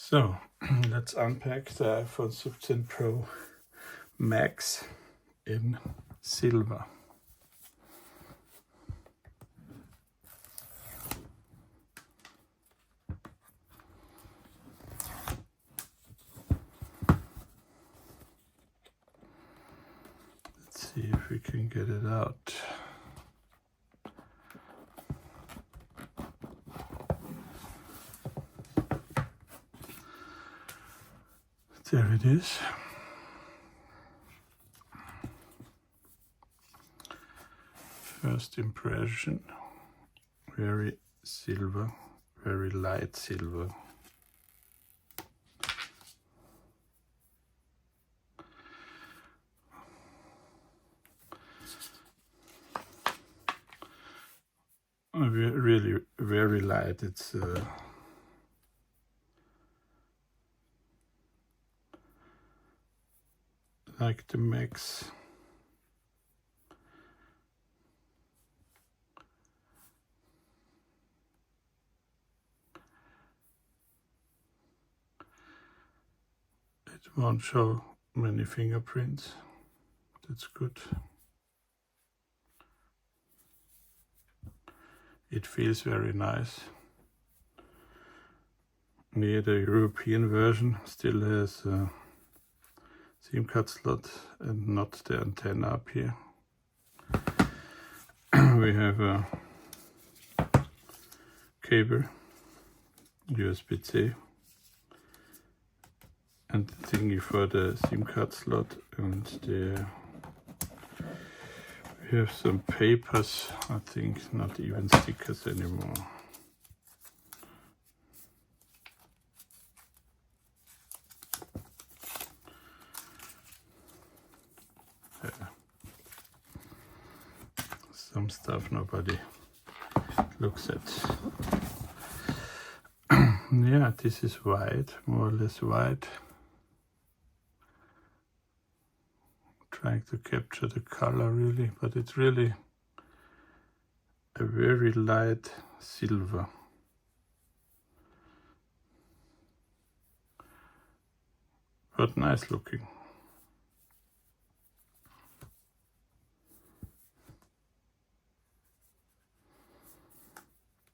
So let's unpack the iPhone 17 Pro Max in silver. Let's see if we can get it out. There it is. First impression, very silver, very light silver. Really very light. It's like the Max. It won't show many fingerprints. That's good. It feels very nice. The European version still has a SIM card slot and not the antenna up here. We have a cable, USB-C, and the thingy for the SIM card slot, and we have some papers, I think, not even stickers anymore. Some stuff nobody looks at. Yeah, this is white, more or less white. Trying to capture the color really, but it's really a very light silver. But nice looking.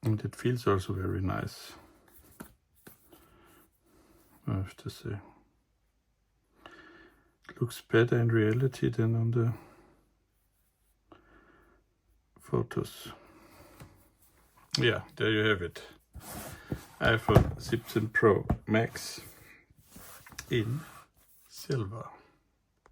And it feels also very nice, I have to say. It looks better in reality than on the photos. Yeah, there you have it. iPhone 17 Pro Max in silver.